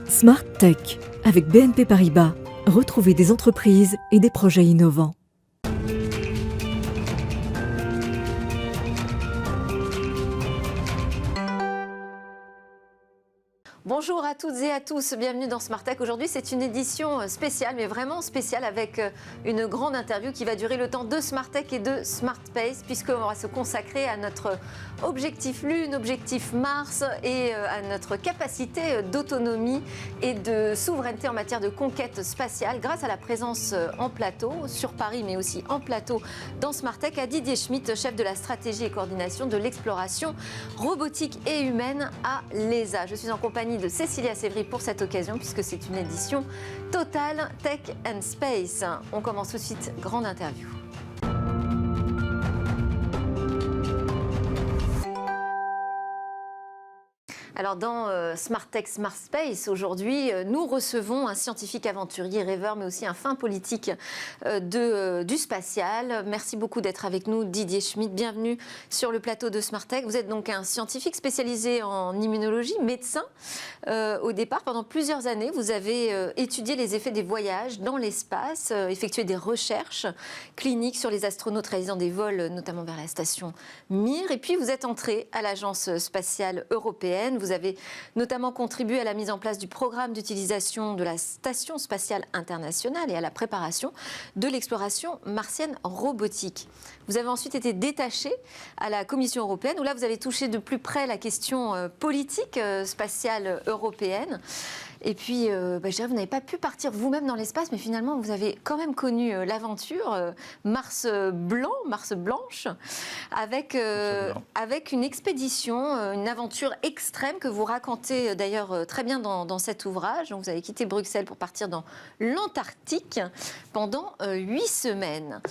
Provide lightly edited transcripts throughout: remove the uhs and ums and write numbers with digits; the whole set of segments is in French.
Smart Tech avec BNP Paribas. Retrouvez des entreprises et des projets innovants. Bonjour à toutes et à tous, bienvenue dans Smart Tech. Aujourd'hui, c'est une édition spéciale, mais vraiment spéciale, avec une grande interview qui va durer le temps de Smart Tech et de Smart Space, puisqu'on va se consacrer à notre objectif Lune, objectif Mars et à notre capacité d'autonomie et de souveraineté en matière de conquête spatiale, grâce à la présence en plateau, sur Paris, mais aussi en plateau dans Smart Tech, à Didier Schmitt, chef de la stratégie et coordination de l'exploration robotique et humaine à l'ESA. Je suis en compagnie de Cécilia Sévry pour cette occasion, puisque c'est une édition Total Tech and Space. On commence tout de suite, grande interview. Alors dans Smart Tech, Smart Space, aujourd'hui, nous recevons un scientifique aventurier, rêveur, mais aussi un fin politique du spatial. Merci beaucoup d'être avec nous, Didier Schmitt. Bienvenue sur le plateau de Smart Tech. Vous êtes donc un scientifique spécialisé en immunologie, médecin. Au départ, pendant plusieurs années, vous avez étudié les effets des voyages dans l'espace, effectué des recherches cliniques sur les astronautes réalisant des vols, notamment vers la station Mir. Et puis, vous êtes entré à l'Agence spatiale européenne. Vous avez notamment contribué à la mise en place du programme d'utilisation de la Station spatiale internationale et à la préparation de l'exploration martienne robotique. Vous avez ensuite été détaché à la Commission européenne, où là vous avez touché de plus près la question politique spatiale européenne. Et puis, je dirais, vous n'avez pas pu partir vous-même dans l'espace, mais finalement, vous avez quand même connu l'aventure Mars blanc, Mars blanche, avec une expédition, une aventure extrême que vous racontez d'ailleurs très bien dans cet ouvrage. Donc, vous avez quitté Bruxelles pour partir dans l'Antarctique pendant 8 semaines.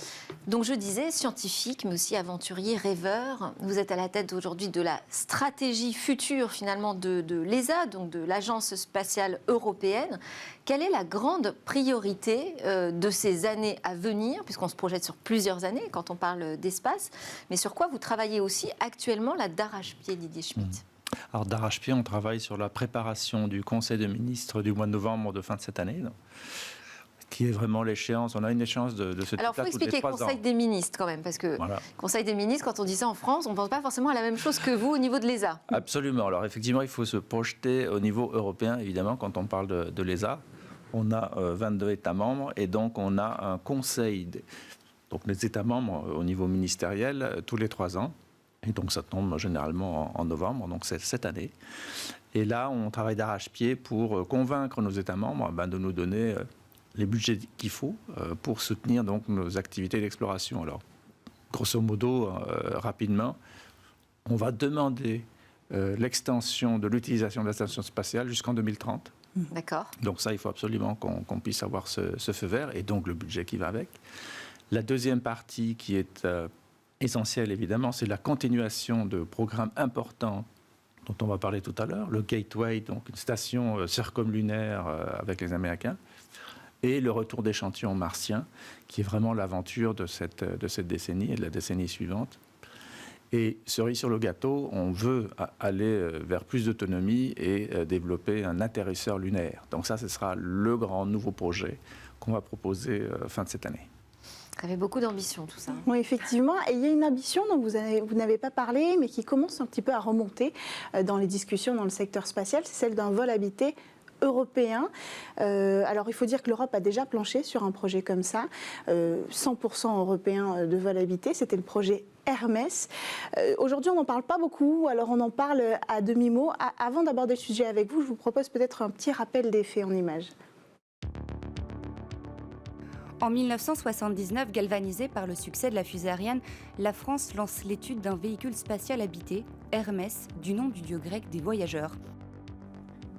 Donc, je disais, scientifique, mais aussi aventurier, rêveur. Vous êtes à la tête aujourd'hui de la stratégie future, finalement, de l'ESA, donc de l'Agence spatiale européenne. Quelle est la grande priorité de ces années à venir, puisqu'on se projette sur plusieurs années quand on parle d'espace, mais sur quoi vous travaillez aussi actuellement là d'arrache-pied, Didier Schmitt? Alors d'arrache-pied, on travaille sur la préparation du Conseil des ministres du mois de novembre de fin de cette année, qui est vraiment l'échéance. On a une échéance de ce type-là. Alors, il faut expliquer Conseil des ministres quand même, parce que voilà. Conseil des ministres, quand on dit ça en France, on ne pense pas forcément à la même chose que vous au niveau de l'ESA. Absolument. Alors effectivement, il faut se projeter au niveau européen, évidemment, quand on parle de l'ESA. On a 22 États membres et donc on a un conseil, donc les États membres au niveau ministériel, tous les 3 ans. Et donc ça tombe généralement en novembre, donc c'est cette année. Et là, on travaille d'arrache-pied pour convaincre nos États membres de nous donner les budgets qu'il faut pour soutenir donc nos activités d'exploration. Alors, grosso modo, rapidement, on va demander l'extension de l'utilisation de la station spatiale jusqu'en 2030. D'accord. Donc ça, il faut absolument qu'on puisse avoir ce feu vert et donc le budget qui va avec. La deuxième partie qui est essentielle, évidemment, c'est la continuation de programmes importants dont on va parler tout à l'heure. Le Gateway, donc une station circumlunaire avec les Américains. Et le retour d'échantillons martiens, qui est vraiment l'aventure de cette décennie et de la décennie suivante. Et cerise sur le gâteau, on veut aller vers plus d'autonomie et développer un atterrisseur lunaire. Donc ça, ce sera le grand nouveau projet qu'on va proposer fin de cette année. Ça avait beaucoup d'ambition, tout ça. Oui, effectivement. Et il y a une ambition dont vous n'avez pas parlé, mais qui commence un petit peu à remonter dans les discussions dans le secteur spatial, c'est celle d'un vol habité européen. Alors il faut dire que l'Europe a déjà planché sur un projet comme ça, 100% européen de vol habité, c'était le projet Hermès. Aujourd'hui on n'en parle pas beaucoup, alors on en parle à demi-mot. Avant d'aborder le sujet avec vous, je vous propose peut-être un petit rappel des faits en images. En 1979, galvanisée par le succès de la fusée Ariane, la France lance l'étude d'un véhicule spatial habité, Hermès, du nom du dieu grec des voyageurs.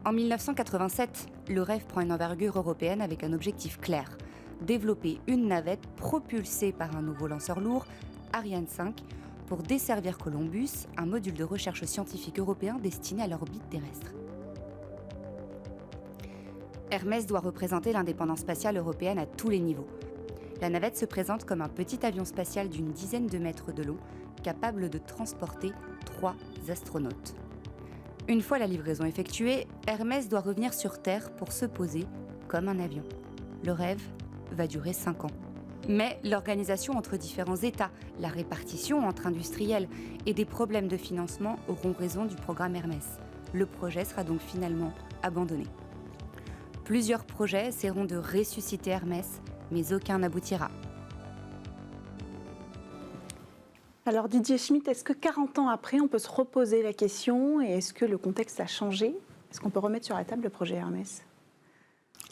En 1987, le rêve prend une envergure européenne avec un objectif clair, développer une navette propulsée par un nouveau lanceur lourd, Ariane 5, pour desservir Columbus, un module de recherche scientifique européen destiné à l'orbite terrestre. Hermès doit représenter l'indépendance spatiale européenne à tous les niveaux. La navette se présente comme un petit avion spatial d'une dizaine de mètres de long, capable de transporter 3 astronautes. Une fois la livraison effectuée, Hermès doit revenir sur Terre pour se poser comme un avion. Le rêve va durer 5 ans. Mais l'organisation entre différents États, la répartition entre industriels et des problèmes de financement auront raison du programme Hermès. Le projet sera donc finalement abandonné. Plusieurs projets essaieront de ressusciter Hermès, mais aucun n'aboutira. Alors Didier Schmitt, est-ce que 40 ans après, on peut se reposer la question et est-ce que le contexte a changé? Est-ce qu'on peut remettre sur la table le projet Hermès?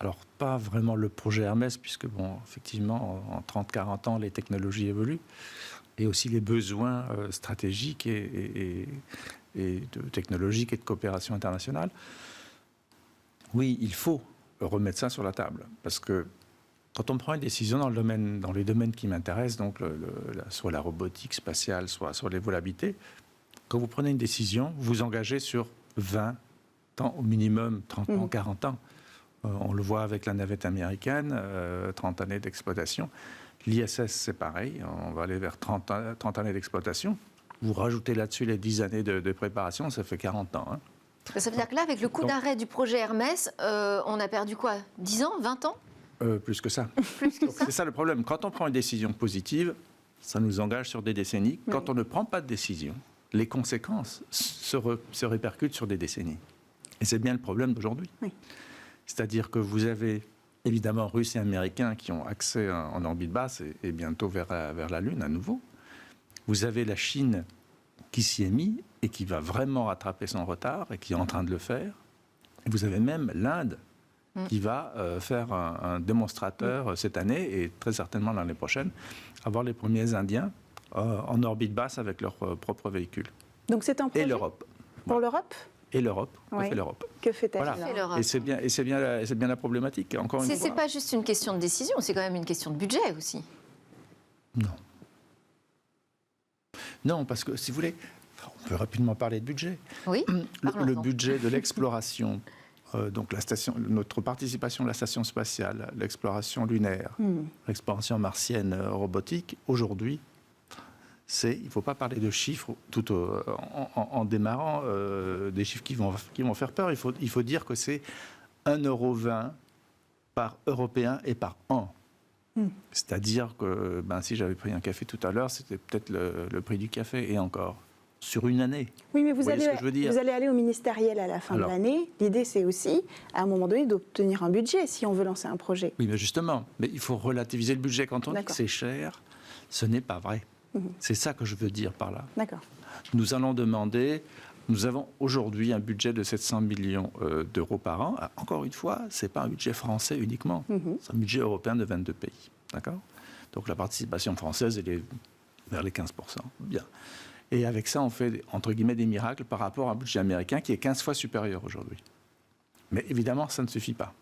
Alors, pas vraiment le projet Hermès, puisque, bon, effectivement, en 30-40 ans, les technologies évoluent, et aussi les besoins stratégiques et technologiques et de coopération internationale. Oui, il faut remettre ça sur la table, parce que quand on prend une décision dans les domaines qui m'intéressent, donc soit la robotique spatiale, soit les vols habités, quand vous prenez une décision, vous vous engagez sur 20 ans, au minimum 30 ans, 40 ans. On le voit avec la navette américaine, 30 années d'exploitation. L'ISS, c'est pareil, on va aller vers 30 années d'exploitation. Vous rajoutez là-dessus les 10 années de préparation, ça fait 40 ans. Hein. Ça veut dire que là, avec le coup d'arrêt du projet Hermès, on a perdu quoi? 10 ans? 20 ans? Plus que ça. Plus que ça. C'est ça le problème. Quand on prend une décision positive, ça nous engage sur des décennies. Oui. Quand on ne prend pas de décision, les conséquences se répercutent sur des décennies. Et c'est bien le problème d'aujourd'hui. Oui. C'est-à-dire que vous avez évidemment Russes et Américains qui ont accès en orbite basse et bientôt vers la Lune à nouveau. Vous avez la Chine qui s'y est mise et qui va vraiment rattraper son retard et qui est en train de le faire. Et vous avez même l'Inde qui va faire un démonstrateur cette année et très certainement l'année prochaine, avoir les premiers Indiens en orbite basse avec leur propre véhicule. Donc c'est un projet Et l'Europe. pour l'Europe? Et l'Europe. Oui. Que fait l'Europe? Que fait-elle Voilà. là fait l'Europe. Et c'est bien la problématique, encore une fois. C'est pas juste une question de décision, c'est quand même une question de budget aussi. Non. Non, parce que si vous voulez, on peut rapidement parler de budget. Oui, Le parlons-en. budget de l'exploration, donc notre participation à la station spatiale, l'exploration lunaire, l'exploration martienne robotique, aujourd'hui, il ne faut pas parler de chiffres tout en démarrant des chiffres qui vont faire peur. Il faut dire que c'est 1,20 € par Européen et par an. C'est-à-dire que si j'avais pris un café tout à l'heure, c'était peut-être le prix du café, et encore, sur une année. Oui, mais vous voyez allez, ce que je veux dire? vous allez aller au ministériel à la fin de l'année. L'idée, c'est aussi, à un moment donné, d'obtenir un budget si on veut lancer un projet. Oui, mais justement, il faut relativiser le budget. Quand on dit que D'accord. c'est cher, ce n'est pas vrai. C'est ça que je veux dire par là. D'accord. Nous avons aujourd'hui un budget de 700 millions d'euros par an. Encore une fois, ce n'est pas un budget français uniquement. C'est un budget européen de 22 pays. D'accord? Donc la participation française, elle est vers les 15%. Bien. Et avec ça, on fait, entre guillemets, des miracles par rapport à un budget américain qui est 15 fois supérieur aujourd'hui. Mais évidemment, ça ne suffit pas.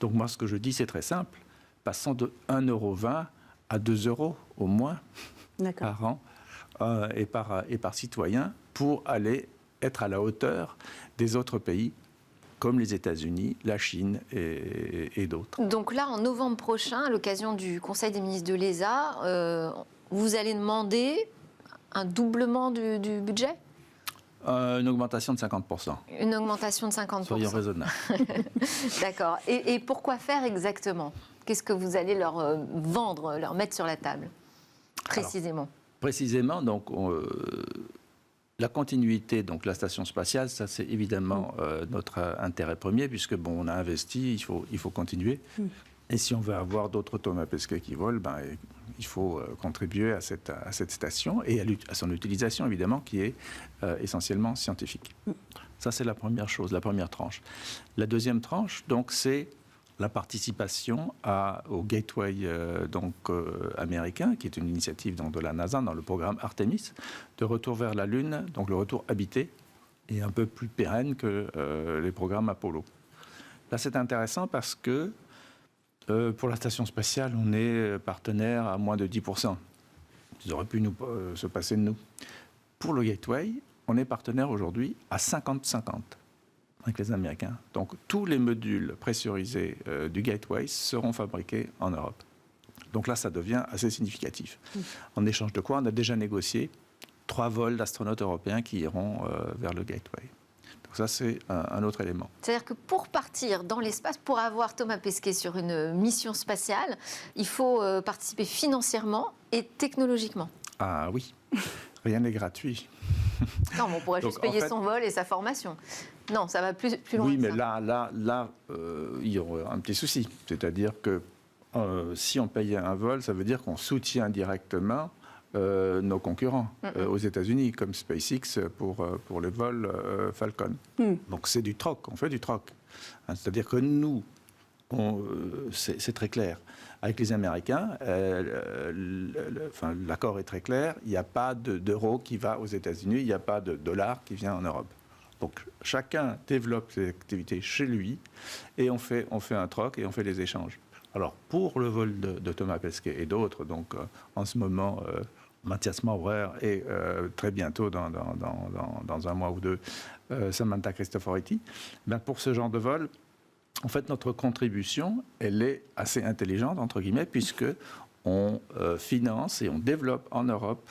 Donc moi, ce que je dis, c'est très simple. Passons de 1,20 € à 2 € au moins par an et par citoyen pour aller être à la hauteur des autres pays comme les États-Unis, la Chine et d'autres. Donc là, en novembre prochain, à l'occasion du Conseil des ministres de l'ESA, vous allez demander un doublement du budget? Une augmentation de 50%. Une augmentation de 50%. Soyons raisonnables. D'accord. Et pourquoi faire exactement? Qu'est-ce que vous allez leur vendre, leur mettre sur la table, précisément? Alors, précisément, donc, la continuité, donc la station spatiale, ça c'est évidemment notre intérêt premier, puisque bon, on a investi, il faut continuer. Et si on veut avoir d'autres Thomas Pesquet qui volent, il faut contribuer à cette station et à son utilisation, évidemment, qui est essentiellement scientifique. Ça, c'est la première chose, la première tranche. La deuxième tranche, donc, c'est la participation au Gateway américain, qui est une initiative de la NASA dans le programme Artemis, de retour vers la Lune, donc le retour habité, et un peu plus pérenne que les programmes Apollo. Là, c'est intéressant parce que pour la station spatiale, on est partenaire à moins de 10%. Ils auraient pu se passer de nous. Pour le Gateway, on est partenaire aujourd'hui à 50-50 avec les Américains. Donc, tous les modules pressurisés du Gateway seront fabriqués en Europe. Donc là, ça devient assez significatif. En échange de quoi, on a déjà négocié 3 vols d'astronautes européens qui iront vers le Gateway. Donc ça, c'est un autre élément. C'est-à-dire que pour partir dans l'espace, pour avoir Thomas Pesquet sur une mission spatiale, il faut participer financièrement et technologiquement. Ah oui, rien n'est gratuit. Non, mais on pourrait juste payer son vol et sa formation. Non, ça va plus loin. Oui, que mais ça. là, il y aura un petit souci. C'est-à-dire que si on payait un vol, ça veut dire qu'on soutient directement nos concurrents aux États-Unis, comme SpaceX pour les vols Falcon. Donc c'est du troc, on fait du troc. Hein, c'est-à-dire que nous, c'est très clair. Avec les Américains, l'accord est très clair. Il n'y a pas d'euro qui va aux États-Unis, il n'y a pas de dollar qui vient en Europe. Donc chacun développe ses activités chez lui et on fait un troc et on fait des échanges. Alors pour le vol de Thomas Pesquet et d'autres, donc en ce moment, Mathias Maurer et très bientôt, dans un mois ou deux, Samantha Cristoforetti, ben pour ce genre de vol, en fait, notre contribution, elle est assez intelligente, entre guillemets, puisque on finance et on développe en Europe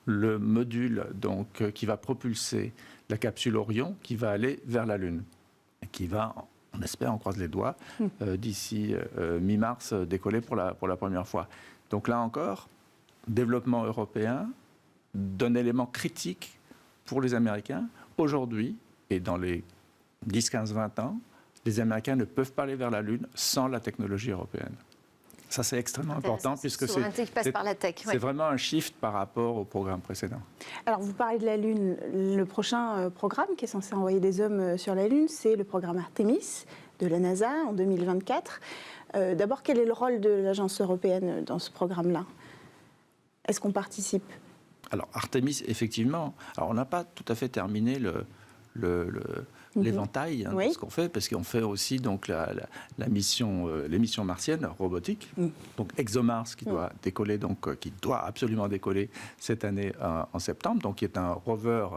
le module donc, qui va propulser la capsule Orion, qui va aller vers la Lune, et qui va, on espère, on croise les doigts, d'ici mi-mars, décoller pour la première fois. Donc là encore, développement européen d'un élément critique pour les Américains. Aujourd'hui, et dans les 10, 15, 20 ans, les Américains ne peuvent pas aller vers la Lune sans la technologie européenne. Ça, c'est extrêmement important puisque c'est vraiment un shift par rapport au programme précédent. Alors, vous parlez de la Lune. Le prochain programme qui est censé envoyer des hommes sur la Lune, c'est le programme Artemis de la NASA en 2024. D'abord, quel est le rôle de l'agence européenne dans ce programme-là? Est-ce qu'on participe? Alors, Artemis, effectivement. Alors, on n'a pas tout à fait terminé l'éventail de ce qu'on fait, parce qu'on fait aussi donc, les missions martiennes robotiques. Donc ExoMars qui doit décoller, donc, qui doit absolument décoller cette année en septembre, donc qui est un rover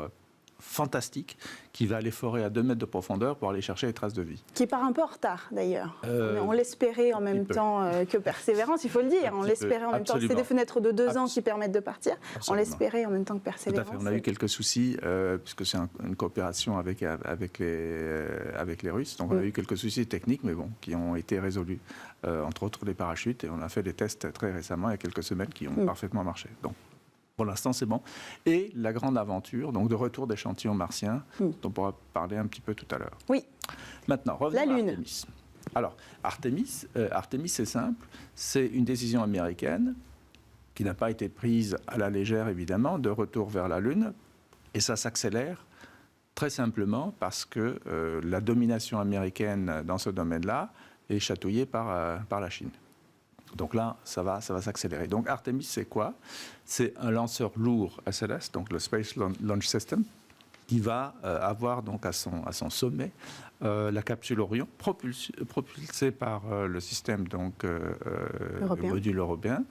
fantastique qui va aller forer à 2 mètres de profondeur pour aller chercher les traces de vie. Qui part un peu en retard d'ailleurs. On l'espérait en même temps que Persévérance, il faut le dire. On l'espérait en même temps. C'est des fenêtres de 2 ans qui permettent de partir. Absolument. On l'espérait en même temps que Persévérance. Tout à fait. On a eu quelques soucis, puisque c'est une coopération avec les Russes. Donc on a eu quelques soucis techniques, mais bon, qui ont été résolus. Entre autres les parachutes. Et on a fait des tests très récemment, il y a quelques semaines, qui ont parfaitement marché. Donc, pour l'instant, c'est bon. Et la grande aventure, donc de retour d'échantillons martiens, dont on pourra parler un petit peu tout à l'heure. Oui. Maintenant, revenons à Artemis. Alors, Artemis, c'est simple. C'est une décision américaine qui n'a pas été prise à la légère, évidemment, de retour vers la Lune. Et ça s'accélère très simplement parce que la domination américaine dans ce domaine-là est chatouillée par la Chine. Donc là, ça va s'accélérer. Donc Artemis, c'est quoi? C'est un lanceur lourd SLS, donc le Space Launch System, qui va avoir donc à son sommet la capsule Orion, propulsée par le système donc le module européen.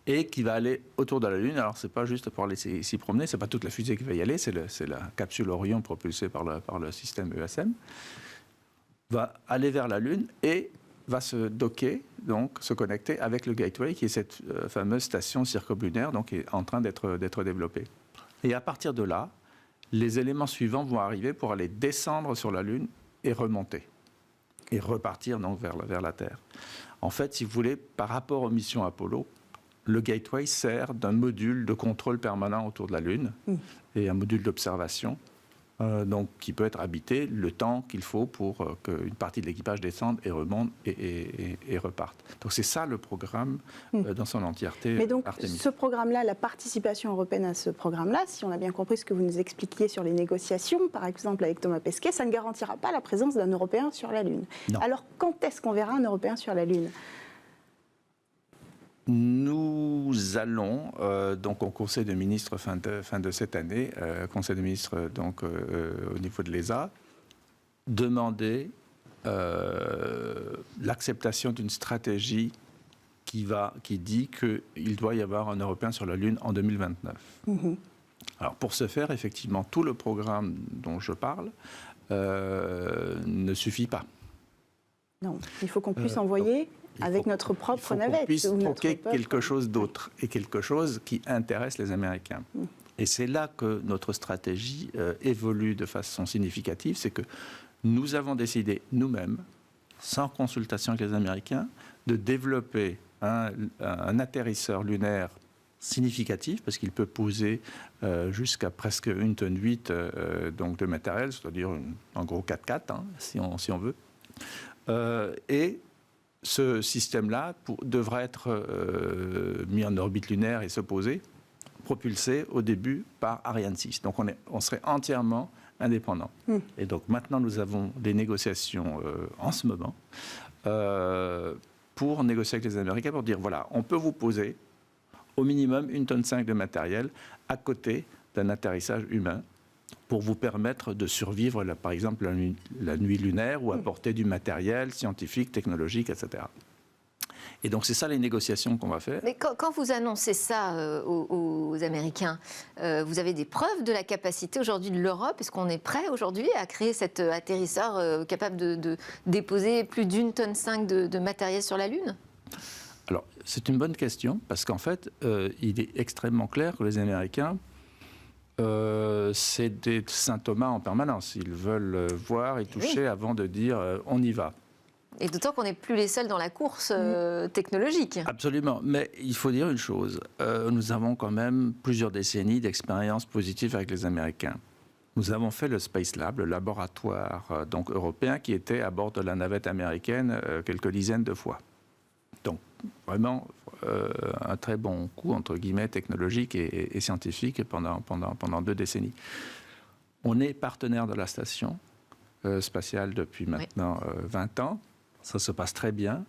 Et qui va aller autour de la Lune. Alors, ce n'est pas juste pour aller s'y promener, ce n'est pas toute la fusée qui va y aller, c'est la capsule Orion propulsée par le système ESM, va aller vers la Lune et va se docker, donc se connecter avec le Gateway, qui est cette fameuse station circumlunaire, donc qui est en train d'être développée. Et à partir de là, les éléments suivants vont arriver pour aller descendre sur la Lune et remonter. Et repartir donc vers la Terre. En fait, si vous voulez, par rapport aux missions Apollo, le Gateway sert d'un module de contrôle permanent autour de la Lune et un module d'observation donc, qui peut être habité le temps qu'il faut pour qu'une partie de l'équipage descende et remonte et reparte. Donc c'est ça le programme dans son entièreté. Mais donc Artemis. Ce programme-là, la participation européenne à ce programme-là, si on a bien compris ce que vous nous expliquiez sur les négociations, par exemple avec Thomas Pesquet, ça ne garantira pas la présence d'un Européen sur la Lune. Non. Alors quand est-ce qu'on verra un Européen sur la Lune ? Nous allons, donc au Conseil des ministres fin de cette année, Conseil des ministres donc, au niveau de l'ESA, demander l'acceptation d'une stratégie qui dit qu'il doit y avoir un Européen sur la Lune en 2029. Alors pour ce faire, effectivement, tout le programme dont je parle ne suffit pas. Non, il faut qu'on puisse envoyer... avec notre propre navette. Il faut qu'on puisse troquer quelque chose d'autre et quelque chose qui intéresse les Américains. Et c'est là que notre stratégie évolue de façon significative, c'est que nous avons décidé nous-mêmes, sans consultation avec les Américains, de développer un atterrisseur lunaire significatif, parce qu'il peut poser jusqu'à presque 1,8 tonne donc de matériel, c'est-à-dire en gros 4x4, si on veut. Et ce système-là devra être mis en orbite lunaire et se poser, propulsé au début par Ariane 6. Donc on serait entièrement indépendant. Et donc maintenant nous avons des négociations en ce moment pour négocier avec les Américains pour dire voilà, on peut vous poser au minimum 1,5 tonne de matériel à côté d'un atterrissage humain pour vous permettre de survivre, par exemple, la nuit lunaire ou apporter du matériel scientifique, technologique, etc. Et donc, c'est ça les négociations qu'on va faire. Mais quand vous annoncez ça aux Américains, vous avez des preuves de la capacité aujourd'hui de l'Europe? Est-ce qu'on est prêt aujourd'hui à créer cet atterrisseur capable de déposer plus d'1,5 tonne de matériel sur la Lune? Alors, c'est une bonne question, parce qu'en fait, il est extrêmement clair que les Américains, c'est des Saint Thomas en permanence. Ils veulent voir et toucher avant de dire on y va. Et d'autant qu'on n'est plus les seuls dans la course technologique. Absolument. Mais il faut dire une chose. Nous avons quand même plusieurs décennies d'expérience positive avec les Américains. Nous avons fait le Space Lab, le laboratoire donc européen qui était à bord de la navette américaine quelques dizaines de fois. Donc, vraiment, un très bon coup, entre guillemets, technologique et scientifique pendant 2 décennies. On est partenaire de la station spatiale depuis maintenant 20 ans. Ça se passe très bien.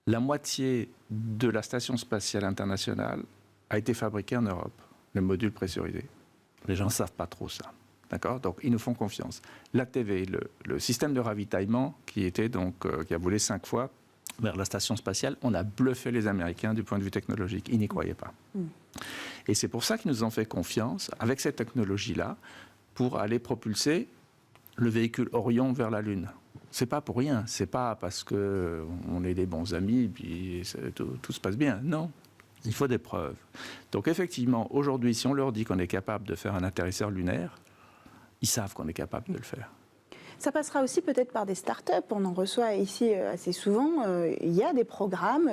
La moitié de la station spatiale internationale a été fabriquée en Europe, le module pressurisé. Les gens ne savent pas trop ça. D'accord ? Donc, ils nous font confiance. L'ATV, le système de ravitaillement qui a volé 5 fois vers la station spatiale, on a bluffé les Américains du point de vue technologique. Ils n'y croyaient pas. Et c'est pour ça qu'ils nous ont fait confiance, avec cette technologie-là, pour aller propulser le véhicule Orion vers la Lune. C'est pas pour rien. C'est pas parce qu'on est des bons amis et puis tout se passe bien. Non. Il faut des preuves. Donc effectivement, aujourd'hui, si on leur dit qu'on est capable de faire un atterrisseur lunaire, ils savent qu'on est capable de le faire. Ça passera aussi peut-être par des start-up. On en reçoit ici assez souvent. Il y a des programmes,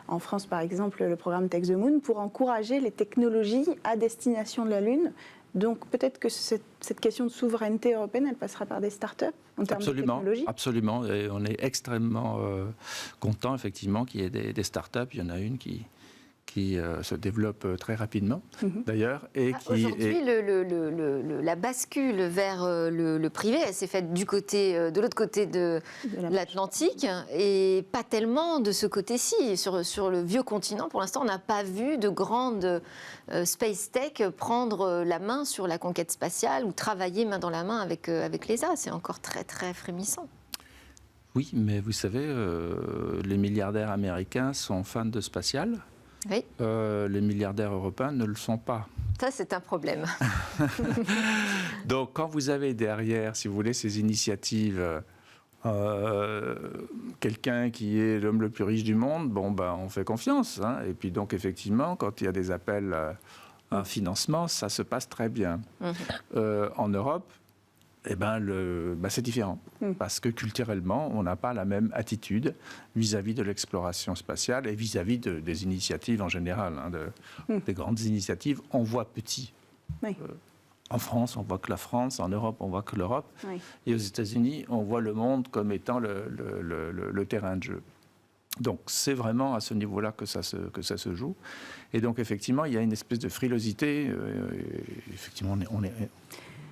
en France par exemple, le programme Take the Moon, pour encourager les technologies à destination de la Lune. Donc peut-être que cette question de souveraineté européenne, elle passera par des start-up en termes de technologie. Absolument. Et on est extrêmement content effectivement qu'il y ait des start-up. Il y en a une qui se développe très rapidement, d'ailleurs. Aujourd'hui, la bascule vers le privé, elle s'est faite de l'autre côté de l'Atlantique, et pas tellement de ce côté-ci. Sur le vieux continent, pour l'instant, on n'a pas vu de grande space tech prendre la main sur la conquête spatiale ou travailler main dans la main avec l'ESA. C'est encore très, très frémissant. Oui, mais vous savez, les milliardaires américains sont fans de spatial. Oui. Les milliardaires européens ne le sont pas. Ça, c'est un problème. Donc, quand vous avez derrière, si vous voulez, ces initiatives, quelqu'un qui est l'homme le plus riche du monde, on fait confiance. Et puis, donc, effectivement, quand il y a des appels à financement, ça se passe très bien. En Europe, c'est différent. Parce que culturellement, on n'a pas la même attitude vis-à-vis de l'exploration spatiale et vis-à-vis des initiatives en général. Des grandes initiatives, on voit petit. Oui. En France, on voit que la France. En Europe, on voit que l'Europe. Oui. Et aux États-Unis, on voit le monde comme étant le terrain de jeu. Donc, c'est vraiment à ce niveau-là que ça se joue. Et donc, effectivement, il y a une espèce de frilosité. Effectivement, on est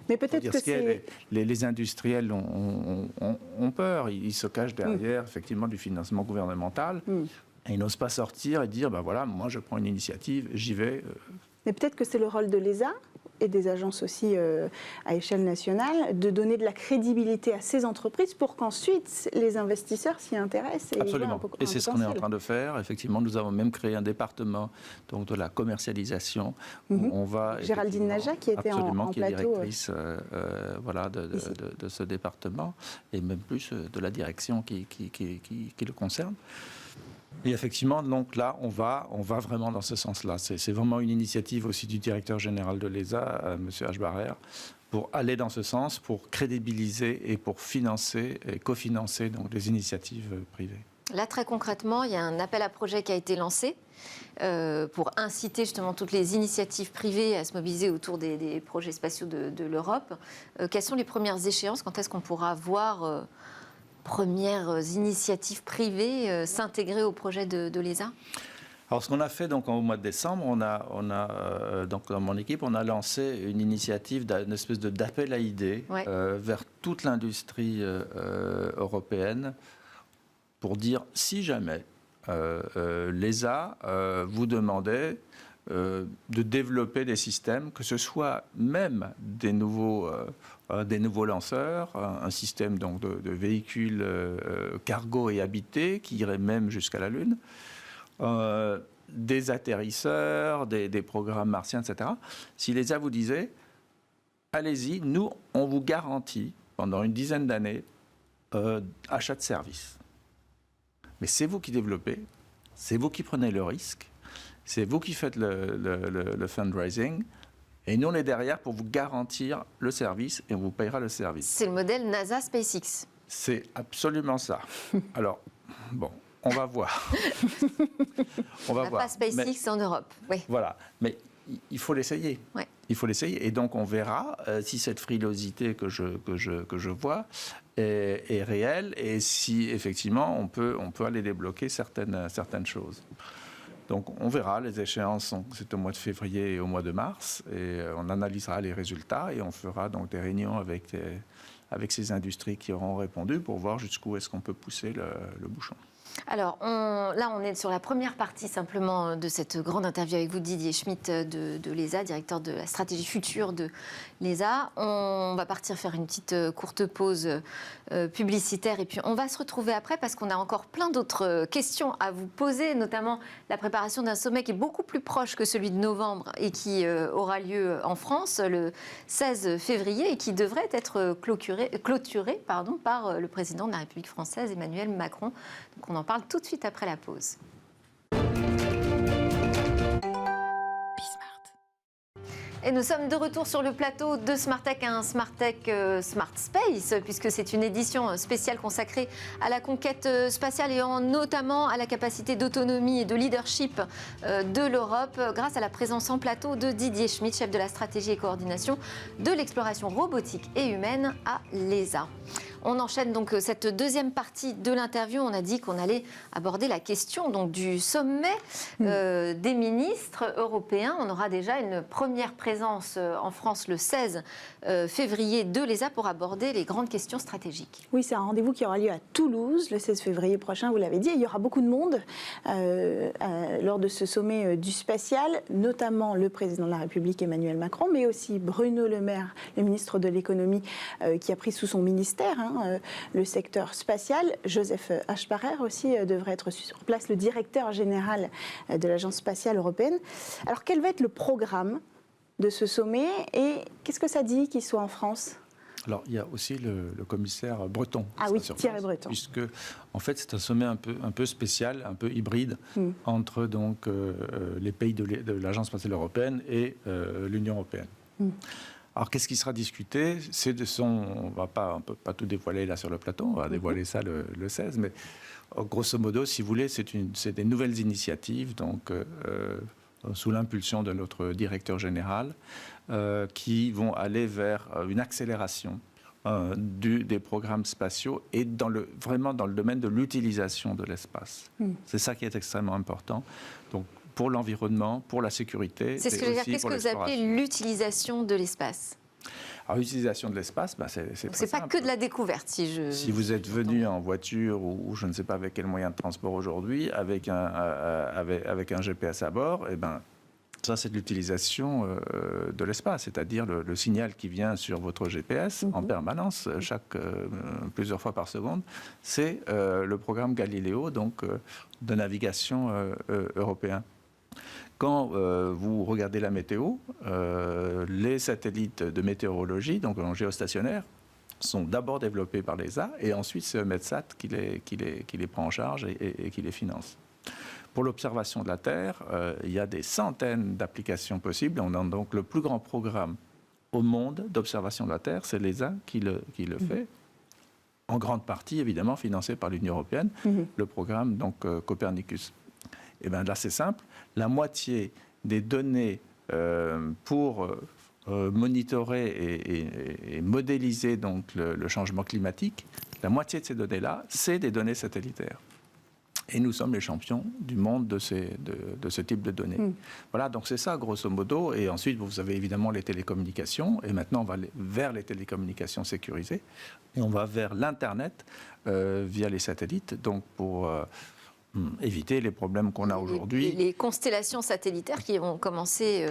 Mais peut-être que les industriels ont peur. Ils se cachent derrière, effectivement, du financement gouvernemental. Et ils n'osent pas sortir et dire, voilà, moi, je prends une initiative, j'y vais. Mais peut-être que c'est le rôle de l'ESA et des agences aussi à échelle nationale de donner de la crédibilité à ces entreprises pour qu'ensuite les investisseurs s'y intéressent. Absolument. Et c'est ce qu'on est en train de faire. Effectivement, nous avons même créé un département donc, de la commercialisation où on va... Géraldine Naja qui était en plateau. Qui est directrice de ce département et même plus de la direction qui le concerne. Et effectivement, donc là, on va vraiment dans ce sens-là. C'est vraiment une initiative aussi du directeur général de l'ESA, M. Aschbarer, pour aller dans ce sens, pour crédibiliser et pour financer et cofinancer donc, des initiatives privées. Là, très concrètement, il y a un appel à projet qui a été lancé pour inciter justement toutes les initiatives privées à se mobiliser autour des projets spatiaux de l'Europe. Quelles sont les premières échéances? Quand est-ce qu'on pourra voir premières initiatives privées s'intégrer au projet de l'ESA? Alors, ce qu'on a fait donc, au mois de décembre, donc, dans mon équipe, on a lancé une initiative, une espèce d'appel à idées vers toute l'industrie européenne pour dire, si jamais l'ESA vous demandait de développer des systèmes, que ce soit même des nouveaux lanceurs, un système donc, de véhicules cargo et habités qui irait même jusqu'à la Lune, des atterrisseurs, des programmes martiens, etc. Si l'ESA vous disait, allez-y, nous, on vous garantit pendant une dizaine d'années achat de services. Mais c'est vous qui développez, c'est vous qui prenez le risque, c'est vous qui faites le fundraising, et nous, on est derrière pour vous garantir le service et on vous payera le service. C'est le modèle NASA SpaceX. C'est absolument ça. Alors, bon, on va voir. On va voir. Pas SpaceX en Europe, oui. Voilà, mais il faut l'essayer. Ouais. Il faut l'essayer, et donc on verra si cette frilosité que je vois est réelle, et si effectivement on peut aller débloquer certaines choses. Donc on verra, les échéances, c'est au mois de février et au mois de mars, et on analysera les résultats, et on fera donc des réunions avec ces industries qui auront répondu pour voir jusqu'où est-ce qu'on peut pousser le bouchon. Alors, là, on est sur la première partie simplement de cette grande interview avec vous, Didier Schmitt de l'ESA, directeur de la stratégie future de l'ESA. On va partir faire une petite courte pause publicitaire et puis on va se retrouver après parce qu'on a encore plein d'autres questions à vous poser, notamment la préparation d'un sommet qui est beaucoup plus proche que celui de novembre et qui aura lieu en France le 16 février et qui devrait être clôturé par le président de la République française, Emmanuel Macron. Donc on en parle tout de suite après la pause. Et nous sommes de retour sur le plateau de Smartech, un Smartech Smart Space, puisque c'est une édition spéciale consacrée à la conquête spatiale et notamment à la capacité d'autonomie et de leadership de l'Europe, grâce à la présence en plateau de Didier Schmitt, chef de la stratégie et coordination de l'exploration robotique et humaine à l'ESA. On enchaîne donc cette deuxième partie de l'interview. On a dit qu'on allait aborder la question donc, du sommet des ministres européens. On aura déjà une première présence en France le 16 février de l'ESA pour aborder les grandes questions stratégiques. Oui, c'est un rendez-vous qui aura lieu à Toulouse le 16 février prochain, vous l'avez dit. Il y aura beaucoup de monde lors de ce sommet du spatial, notamment le président de la République Emmanuel Macron, mais aussi Bruno Le Maire, le ministre de l'économie qui a pris sous son ministère le secteur spatial. Joseph Aschbarer aussi devrait être sur place, le directeur général de l'Agence spatiale européenne. Alors quel va être le programme de ce sommet et qu'est-ce que ça dit qu'il soit en France ? Alors, il y a aussi le commissaire Breton. Ah oui, Thierry Breton. Puisque, en fait, c'est un sommet un peu spécial, un peu hybride entre donc, les pays de l'Agence spatiale européenne et l'Union européenne. Alors, qu'est-ce qui sera discuté ? On ne peut pas tout dévoiler là sur le plateau, on va dévoiler ça le 16, mais grosso modo, si vous voulez, c'est des nouvelles initiatives, donc sous l'impulsion de notre directeur général, qui vont aller vers une accélération des programmes spatiaux et vraiment dans le domaine de l'utilisation de l'espace. C'est ça qui est extrêmement important. Donc, pour l'environnement, pour la sécurité. C'est ce que je veux dire. Qu'est-ce que vous appelez l'utilisation de l'espace ? Alors, l'utilisation de l'espace, c'est pas que de la découverte. Si vous êtes venu en voiture ou je ne sais pas avec quel moyen de transport aujourd'hui, avec un GPS à bord, ça, c'est de l'utilisation de l'espace, c'est-à-dire le signal qui vient sur votre GPS en permanence, plusieurs fois par seconde, c'est le programme Galileo, donc de navigation européen. Quand vous regardez la météo, les satellites de météorologie, donc en géostationnaire, sont d'abord développés par l'ESA et ensuite c'est Metsat qui les prend en charge et qui les finance. Pour l'observation de la Terre, il y a des centaines d'applications possibles. On a donc le plus grand programme au monde d'observation de la Terre, c'est l'ESA qui le fait, en grande partie évidemment financé par l'Union européenne, le programme donc Copernicus. Et bien là c'est simple, la moitié des données pour monitorer et modéliser donc le changement climatique, la moitié de ces données-là, c'est des données satellitaires. Et nous sommes les champions du monde de ce type de données. Voilà, donc c'est ça, grosso modo. Et ensuite, vous avez évidemment les télécommunications. Et maintenant, on va vers les télécommunications sécurisées. Et on va vers l'Internet via les satellites, donc pour éviter les problèmes qu'on a aujourd'hui. Les constellations satellitaires qui vont commencer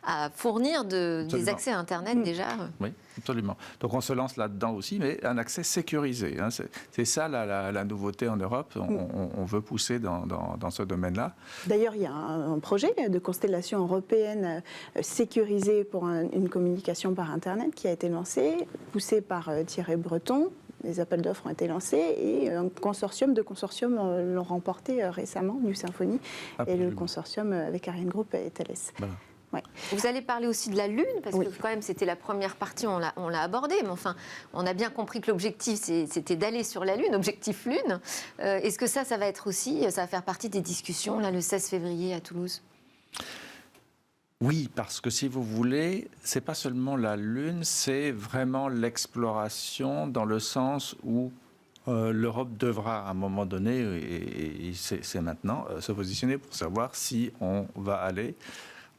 à fournir des accès à Internet déjà. Oui, absolument. Donc on se lance là-dedans aussi, mais un accès sécurisé. Hein. C'est ça la nouveauté en Europe. On veut pousser dans ce domaine-là. D'ailleurs, il y a un projet de constellation européenne sécurisée pour une communication par Internet qui a été lancé, poussé par Thierry Breton. Les appels d'offres ont été lancés et deux consortiums l'ont remporté récemment, New Symphony et le consortium avec Ariane Group et Thales. Voilà. Ouais. Vous allez parler aussi de la Lune, parce que quand même c'était la première partie, on l'a abordée, mais enfin on a bien compris que l'objectif c'était d'aller sur la Lune, objectif Lune. Est-ce que ça va être aussi, ça va faire partie des discussions là, le 16 février à Toulouse ? Oui, parce que si vous voulez, c'est pas seulement la Lune, c'est vraiment l'exploration dans le sens où l'Europe devra à un moment donné, et c'est maintenant, se positionner pour savoir si on va aller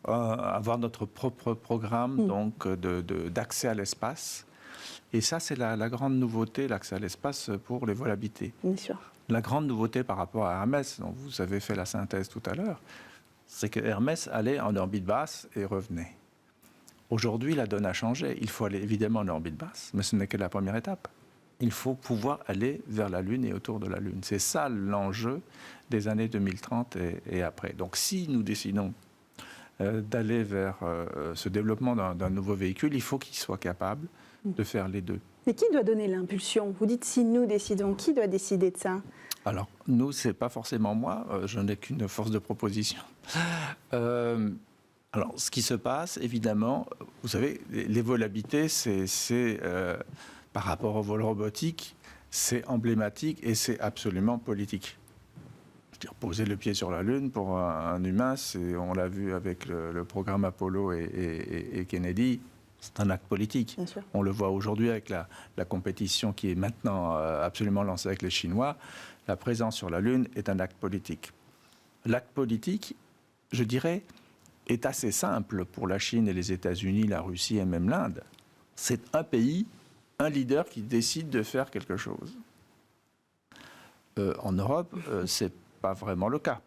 avoir notre propre programme donc d'accès à l'espace. Et ça, c'est la grande nouveauté, l'accès à l'espace pour les vols habités. Bien sûr. La grande nouveauté par rapport à Hermès, dont vous avez fait la synthèse tout à l'heure, c'est que Hermès allait en orbite basse et revenait. Aujourd'hui, la donne a changé. Il faut aller évidemment en orbite basse, mais ce n'est que la première étape. Il faut pouvoir aller vers la Lune et autour de la Lune. C'est ça l'enjeu des années 2030 et après. Donc si nous décidons d'aller vers ce développement d'un nouveau véhicule, il faut qu'il soit capable de faire les deux. Mais qui doit donner l'impulsion ? Vous dites si nous décidons, qui doit décider de ça ? Alors, nous, ce n'est pas forcément moi, je n'ai qu'une force de proposition. Alors, ce qui se passe, évidemment, vous savez, les vols habités, c'est par rapport au vol robotique, c'est emblématique et c'est absolument politique. Je veux dire, poser le pied sur la Lune pour un humain, on l'a vu avec le programme Apollo et Kennedy, c'est un acte politique. On le voit aujourd'hui avec la compétition qui est maintenant absolument lancée avec les Chinois. La présence sur la Lune est un acte politique. L'acte politique, je dirais, est assez simple pour la Chine et les États-Unis, la Russie et même l'Inde. C'est un pays, un leader qui décide de faire quelque chose. En Europe, c'est pas vraiment le cas.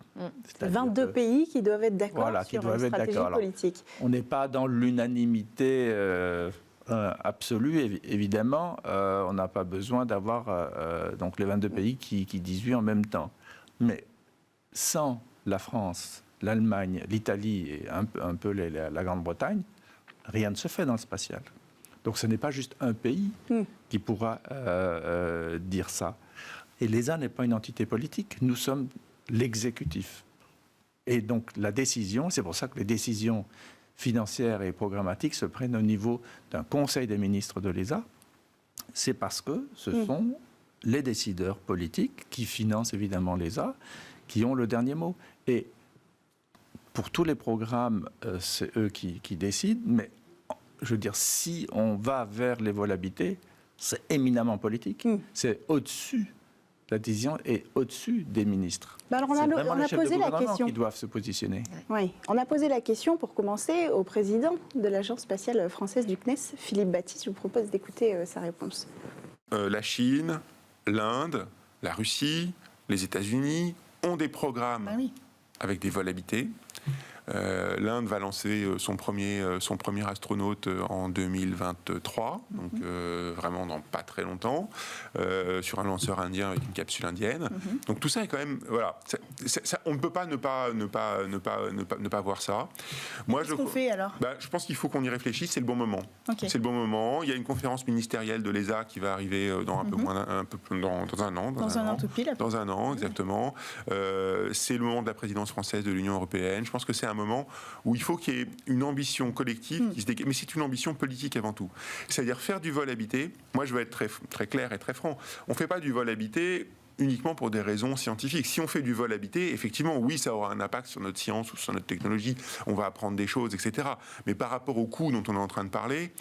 22 pays qui doivent être d'accord sur une stratégie politique. On n'est pas dans l'unanimité absolue, évidemment. On n'a pas besoin d'avoir donc les 22 pays qui disent oui en même temps. Mais sans la France, l'Allemagne, l'Italie et un peu la Grande-Bretagne, rien ne se fait dans le spatial. Donc ce n'est pas juste un pays qui pourra dire ça. Et l'ESA n'est pas une entité politique, nous sommes l'exécutif. Et donc la décision, c'est pour ça que les décisions financières et programmatiques se prennent au niveau d'un conseil des ministres de l'ESA, c'est parce que ce sont les décideurs politiques qui financent évidemment l'ESA, qui ont le dernier mot. Et pour tous les programmes, c'est eux qui décident, mais je veux dire, si on va vers les vols habités, c'est éminemment politique. C'est au-dessus. La décision est au-dessus des ministres. Alors on a posé la question. Qui doivent se positionner. Oui, on a posé la question pour commencer au président de l'Agence spatiale française du CNES, Philippe Baptiste. Je vous propose d'écouter sa réponse. La Chine, l'Inde, la Russie, les États-Unis ont des programmes avec des vols habités. L'Inde va lancer son premier astronaute en 2023, donc vraiment dans pas très longtemps, sur un lanceur indien avec une capsule indienne. Donc tout ça est quand même, voilà, on ne peut pas ne pas voir ça. Moi, Qu'est-ce qu'on fait alors ? Je pense qu'il faut qu'on y réfléchisse, c'est le bon moment. Okay. C'est le bon moment. Il y a une conférence ministérielle de l'ESA qui va arriver dans dans un an. Dans un an tout pile. Dans un an, exactement. C'est le moment de la présidence française de l'Union européenne. Je pense que c'est un moment où il faut qu'il y ait une ambition collective qui se dégage. Mais c'est une ambition politique avant tout. C'est-à-dire faire du vol habité. Moi, je veux être très, très clair et très franc. On ne fait pas du vol habité uniquement pour des raisons scientifiques. Si on fait du vol habité, effectivement, oui, ça aura un impact sur notre science ou sur notre technologie, on va apprendre des choses, etc. Mais par rapport au coût dont on est en train de parler,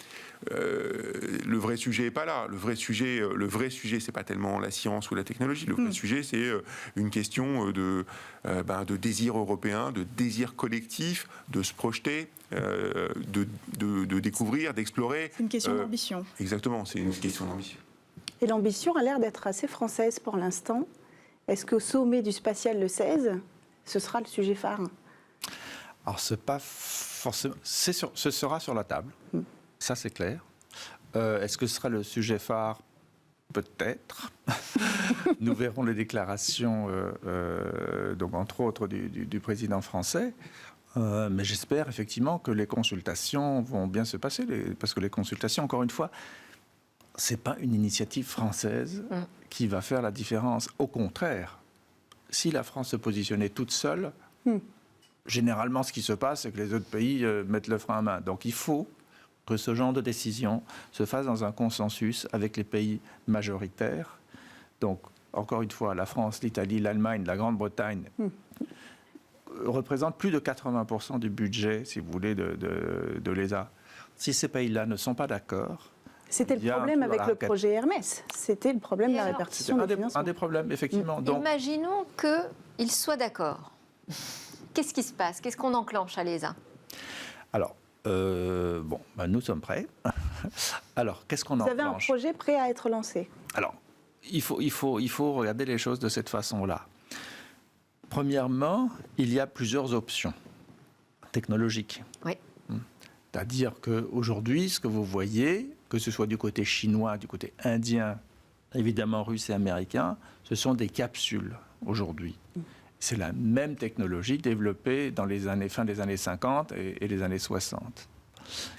le vrai sujet n'est pas là. Le vrai sujet, c'est pas tellement la science ou la technologie. Le vrai sujet, c'est une question de désir européen, de désir collectif, de se projeter, de découvrir, d'explorer. C'est une question d'ambition. Exactement, c'est une question d'ambition. Et l'ambition a l'air d'être assez française pour l'instant. Est-ce qu'au sommet du spatial le 16, ce sera le sujet phare? Alors, c'est pas forcément. Ce sera sur la table. Ça, c'est clair. Est-ce que ce sera le sujet phare? Peut-être. Nous verrons les déclarations, donc entre autres du président français. Mais j'espère effectivement que les consultations vont bien se passer, parce que les consultations, encore une fois, c'est pas une initiative française qui va faire la différence. Au contraire, si la France se positionnait toute seule, généralement, ce qui se passe, c'est que les autres pays mettent le frein à main. Donc, il faut que ce genre de décision se fasse dans un consensus avec les pays majoritaires. Donc, encore une fois, la France, l'Italie, l'Allemagne, la Grande-Bretagne représentent plus de 80% du budget, si vous voulez, de l'ESA. Si ces pays-là ne sont pas d'accord, c'était le problème avec le projet Hermès. C'était le problème de la répartition des financements. Un des problèmes, effectivement. Donc, imaginons qu'ils soient d'accord. Qu'est-ce qui se passe? Qu'est-ce qu'on enclenche à l'ESA? Alors, nous sommes prêts. Alors, qu'est-ce qu'on enclenche? Vous avez un projet prêt à être lancé? Alors, il faut regarder les choses de cette façon-là. Premièrement, il y a plusieurs options technologiques. Oui. C'est-à-dire qu'aujourd'hui, ce que vous voyez, que ce soit du côté chinois, du côté indien, évidemment russe et américain, ce sont des capsules aujourd'hui. C'est la même technologie développée dans les fin des années 50 et les années 60,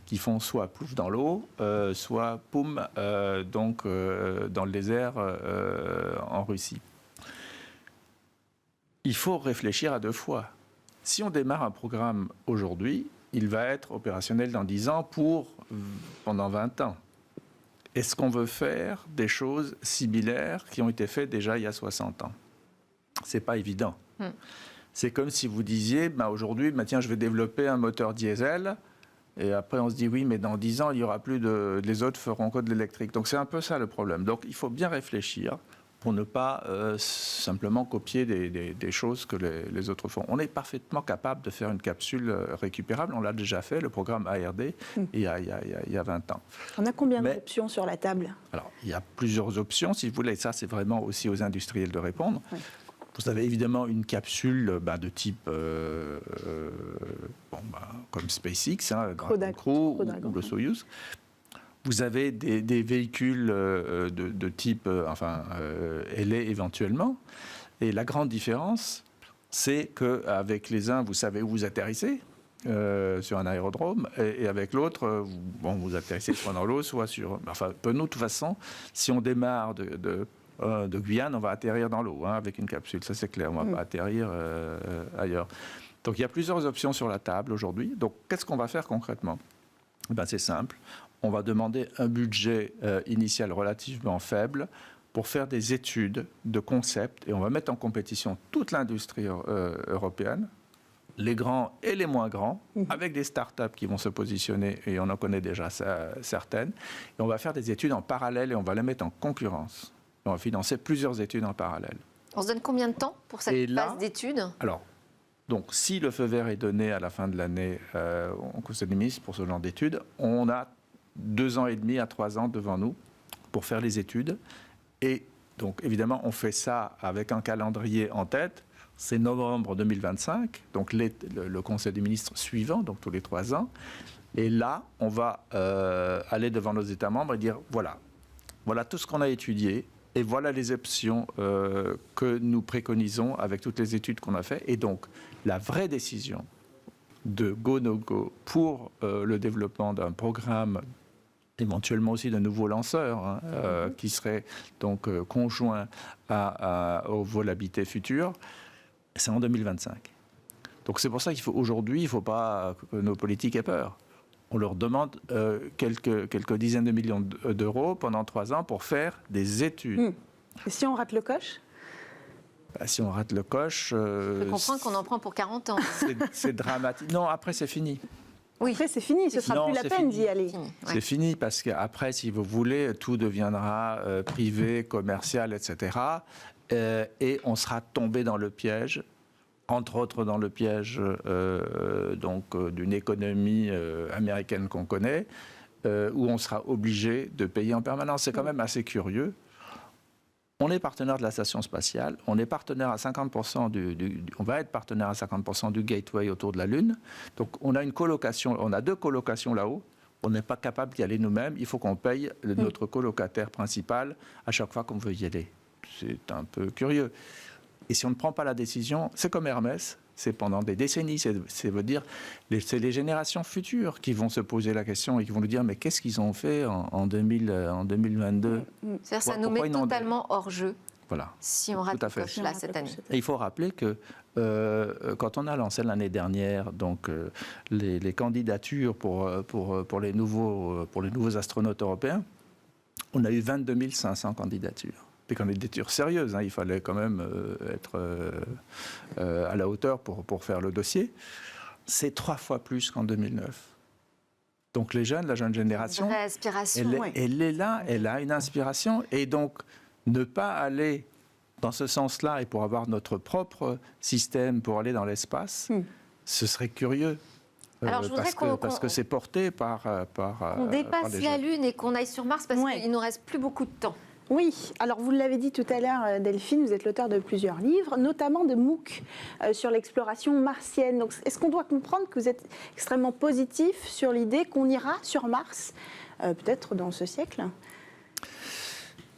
qui font soit pouf dans l'eau, soit poum dans le désert en Russie. Il faut réfléchir à deux fois. Si on démarre un programme aujourd'hui, il va être opérationnel dans 10 ans pendant 20 ans. Est-ce qu'on veut faire des choses similaires qui ont été faites déjà il y a 60 ans? C'est pas évident. C'est comme si vous disiez, aujourd'hui, tiens, je vais développer un moteur diesel, et après on se dit, oui, mais dans 10 ans, il n'y aura plus les autres feront que de l'électrique. Donc c'est un peu ça le problème. Donc il faut bien réfléchir pour ne pas simplement copier des choses que les autres font. On est parfaitement capable de faire une capsule récupérable. On l'a déjà fait, le programme ARD, il y a 20 ans. On a combien d'options sur la table? Alors, il y a plusieurs options, si vous voulez. Ça, c'est vraiment aussi aux industriels de répondre. Oui. Vous avez évidemment une capsule de type comme SpaceX, Dragon Crew ou le Soyuz. Vous avez des véhicules de type LA éventuellement. Et la grande différence, c'est qu'avec les uns, vous savez où vous atterrissez sur un aérodrome, et avec l'autre, vous atterrissez soit dans l'eau, soit sur... nous, de toute façon, si on démarre de Guyane, on va atterrir dans l'eau avec une capsule. Ça, c'est clair, on ne va pas atterrir ailleurs. Donc, il y a plusieurs options sur la table aujourd'hui. Donc, qu'est-ce qu'on va faire concrètement? C'est simple. On va demander un budget initial relativement faible pour faire des études de concept, et on va mettre en compétition toute l'industrie européenne, les grands et les moins grands, avec des startups qui vont se positionner, et on en connaît déjà certaines, et on va faire des études en parallèle et on va les mettre en concurrence. On va financer plusieurs études en parallèle. On se donne combien de temps pour cette phase d'études? Alors, donc, si le feu vert est donné à la fin de l'année au Conseil des ministres pour ce genre d'études, on a 2 ans et demi à 3 ans devant nous pour faire les études. Et donc, évidemment, on fait ça avec un calendrier en tête. C'est novembre 2025, donc le Conseil des ministres suivant, donc tous les 3 ans. Et là, on va aller devant nos États membres et dire, voilà tout ce qu'on a étudié, et voilà les options que nous préconisons avec toutes les études qu'on a faites. Et donc, la vraie décision de go-no-go pour le développement d'un programme éventuellement aussi de nouveaux lanceurs qui seraient donc conjoints au vol habité futur, c'est en 2025. Donc c'est pour ça qu'aujourd'hui, il ne faut pas que nos politiques aient peur. On leur demande quelques dizaines de millions d'euros pendant 3 ans pour faire des études. Et si on rate le coche ? Si on rate le coche... Je comprends qu'on en prend pour 40 ans. C'est dramatique. Non, après c'est fini. Oui, après c'est fini, ce ne sera plus la peine d'y aller. C'est fini parce qu'après, si vous voulez, tout deviendra privé, commercial, etc. Et on sera tombé dans le piège, entre autres dans le piège d'une économie américaine qu'on connaît, où on sera obligé de payer en permanence. C'est quand même assez curieux. On est partenaire de la station spatiale, on est partenaire à 50% on va être partenaire à 50% du gateway autour de la Lune. Donc on a 2 colocations là-haut. On n'est pas capable d'y aller nous-mêmes. Il faut qu'on paye notre colocataire principal à chaque fois qu'on veut y aller. C'est un peu curieux. Et si on ne prend pas la décision, c'est comme Hermès. C'est pendant des décennies, c'est les générations futures qui vont se poser la question et qui vont nous dire mais qu'est-ce qu'ils ont fait en 2022 ? C'est-à-dire ça nous met totalement hors jeu si on rate le coche là cette année. Et il faut rappeler que quand on a lancé l'année dernière donc, les candidatures pour les nouveaux astronautes européens, on a eu 22 500 candidatures. Des candidatures sérieuses, il fallait quand même être à la hauteur pour faire le dossier. C'est 3 fois plus qu'en 2009. Donc la jeune génération, une vraie aspiration, elle est là, elle a une inspiration. Et donc ne pas aller dans ce sens-là et pour avoir notre propre système pour aller dans l'espace, ce serait curieux. Alors, je voudrais parce que c'est porté par on dépasse la Lune et qu'on aille sur Mars parce qu'il ne nous reste plus beaucoup de temps. Oui, alors vous l'avez dit tout à l'heure, Delphine, vous êtes l'auteur de plusieurs livres, notamment de MOOC sur l'exploration martienne. Donc, est-ce qu'on doit comprendre que vous êtes extrêmement positif sur l'idée qu'on ira sur Mars, peut-être dans ce siècle ?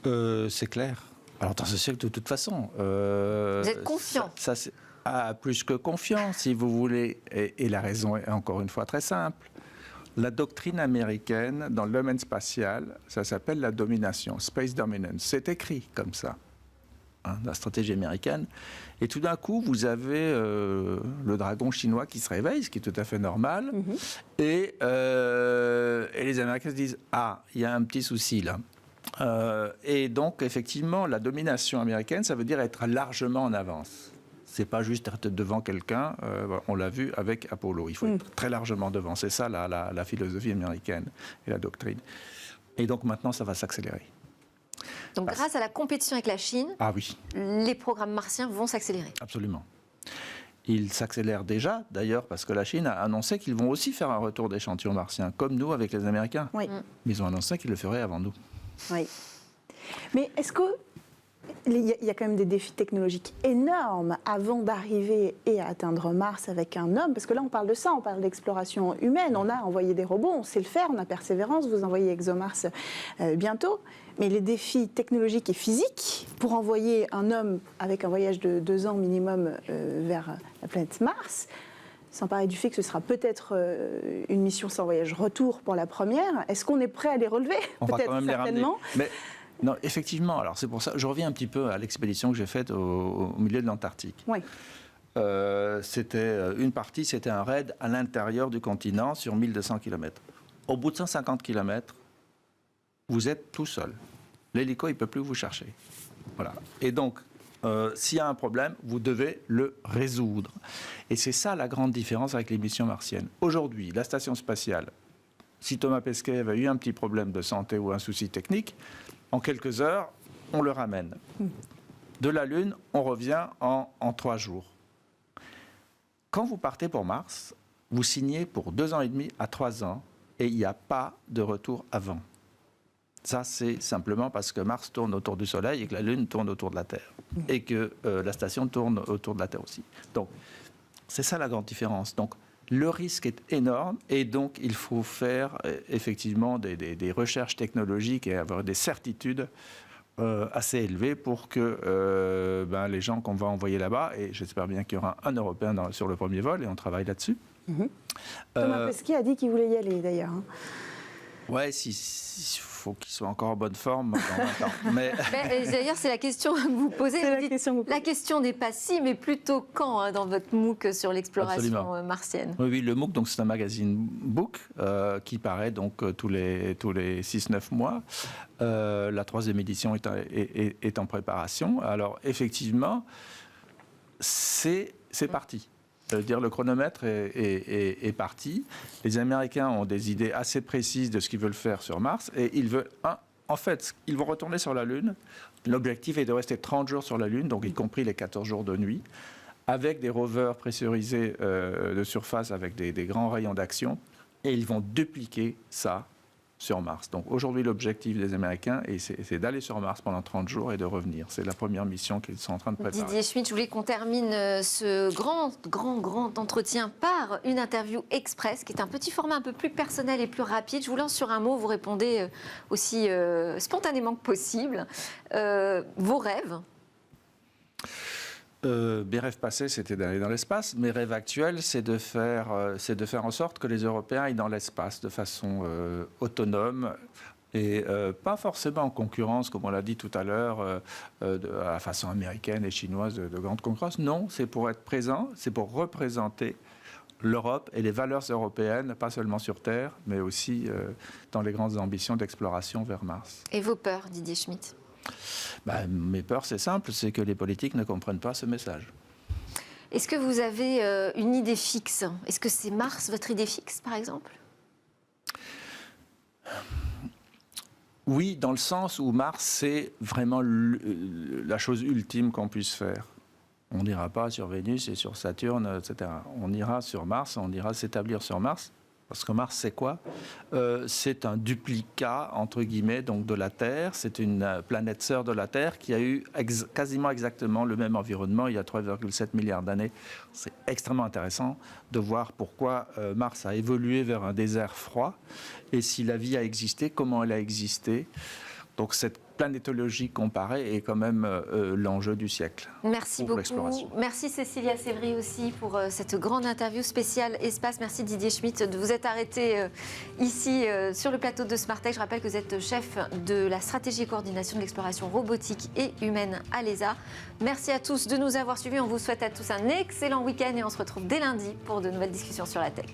C'est clair. Alors, dans ce siècle, de toute façon... vous êtes confiant ? Plus que confiant, si vous voulez. Et la raison est encore une fois très simple. La doctrine américaine dans le domaine spatial, ça s'appelle la domination, space dominance. C'est écrit comme ça, la stratégie américaine. Et tout d'un coup, vous avez le dragon chinois qui se réveille, ce qui est tout à fait normal. Et les Américains se disent « Ah, il y a un petit souci là ». Et donc, effectivement, la domination américaine, ça veut dire être largement en avance. C'est pas juste être devant quelqu'un, on l'a vu avec Apollo. Il faut être très largement devant. C'est ça la philosophie américaine et la doctrine. Et donc maintenant, ça va s'accélérer. Donc grâce à la compétition avec la Chine, les programmes martiens vont s'accélérer. Absolument. Ils s'accélèrent déjà, d'ailleurs, parce que la Chine a annoncé qu'ils vont aussi faire un retour d'échantillons martiens, comme nous avec les Américains. Mais ils ont annoncé qu'ils le feraient avant nous. Oui. Mais est-ce que... Il y a quand même des défis technologiques énormes avant d'arriver et à atteindre Mars avec un homme, parce que là on parle de ça, on parle d'exploration humaine, on a envoyé des robots, on sait le faire, on a Persévérance, vous envoyez ExoMars bientôt, mais les défis technologiques et physiques pour envoyer un homme avec un voyage de 2 ans minimum vers la planète Mars, sans parler du fait que ce sera peut-être une mission sans voyage retour pour la première, est-ce qu'on est prêt à les relever ? Peut-être, certainement. Non, effectivement. Alors c'est pour ça, je reviens un petit peu à l'expédition que j'ai faite au milieu de l'Antarctique. C'était une partie, c'était un raid à l'intérieur du continent sur 1200 km. Au bout de 150 km, vous êtes tout seul. L'hélico, il ne peut plus vous chercher. Voilà. Et donc, s'il y a un problème, vous devez le résoudre. Et c'est ça la grande différence avec les missions martiennes. Aujourd'hui, la station spatiale, si Thomas Pesquet avait eu un petit problème de santé ou un souci technique, en quelques heures, on le ramène. De la Lune, on revient en 3 jours. Quand vous partez pour Mars, vous signez pour 2 ans et demi à 3 ans et il n'y a pas de retour avant. Ça, c'est simplement parce que Mars tourne autour du Soleil et que la Lune tourne autour de la Terre. Et que la station tourne autour de la Terre aussi. Donc, c'est ça la grande différence. Donc, le risque est énorme et donc il faut faire effectivement des recherches technologiques et avoir des certitudes assez élevées pour que les gens qu'on va envoyer là-bas, et j'espère bien qu'il y aura un Européen sur le premier vol et on travaille là-dessus. Thomas Pesquet a dit qu'il voulait y aller d'ailleurs. Ouais, faut qu'il soit encore en bonne forme dans 20 ans. Mais... D'ailleurs, c'est la question que vous posez. C'est Vous la dites, question que vous posez. la question n'est pas si, mais plutôt quand dans votre MOOC sur l'exploration Absolument. martienne. Oui, le MOOC, donc c'est un magazine book qui paraît donc tous les 6-9 mois. La 3e édition est en préparation. Alors effectivement, c'est parti. Dire le chronomètre est parti. Les Américains ont des idées assez précises de ce qu'ils veulent faire sur Mars et ils veulent en fait, ils vont retourner sur la Lune. L'objectif est de rester 30 jours sur la Lune, donc y compris les 14 jours de nuit, avec des rovers pressurisés de surface avec des grands rayons d'action, et ils vont dupliquer ça sur Mars. Donc aujourd'hui, l'objectif des Américains, c'est d'aller sur Mars pendant 30 jours et de revenir. C'est la première mission qu'ils sont en train de préparer. Didier Schmitt, je voulais qu'on termine ce grand entretien par une interview express, qui est un petit format un peu plus personnel et plus rapide. Je vous lance sur un mot, vous répondez aussi spontanément que possible. Vos rêves? Mes rêves passés, c'était d'aller dans l'espace. Mes rêves actuels, c'est de faire en sorte que les Européens aillent dans l'espace de façon autonome et pas forcément en concurrence, comme on l'a dit tout à l'heure, à la façon américaine et chinoise de grande concurrence. Non, c'est pour être présent, c'est pour représenter l'Europe et les valeurs européennes, pas seulement sur Terre, mais aussi dans les grandes ambitions d'exploration vers Mars. Et vos peurs, Didier Schmitt? Mes peurs, c'est simple, c'est que les politiques ne comprennent pas ce message. Est-ce que vous avez une idée fixe? Est-ce que c'est Mars, votre idée fixe, par exemple? Oui, dans le sens où Mars, c'est vraiment la chose ultime qu'on puisse faire. On n'ira pas sur Vénus et sur Saturne, etc. On ira sur Mars, on ira s'établir sur Mars. Parce que Mars, c'est quoi? C'est un duplicat, entre guillemets, donc de la Terre. C'est une planète sœur de la Terre qui a eu quasiment exactement le même environnement il y a 3,7 milliards d'années. C'est extrêmement intéressant de voir pourquoi Mars a évolué vers un désert froid et si la vie a existé, comment elle a existé. Donc cette planétologie comparée est quand même l'enjeu du siècle. Merci pour beaucoup. Merci Cécilia Sévry aussi pour cette grande interview spéciale espace. Merci Didier Schmitt de vous être arrêté ici sur le plateau de Smartech. Je rappelle que vous êtes chef de la stratégie et coordination de l'exploration robotique et humaine à l'ESA. Merci à tous de nous avoir suivis. On vous souhaite à tous un excellent week-end et on se retrouve dès lundi pour de nouvelles discussions sur la tech.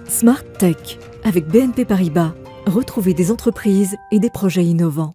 Smart Tech avec BNP Paribas. Retrouvez des entreprises et des projets innovants.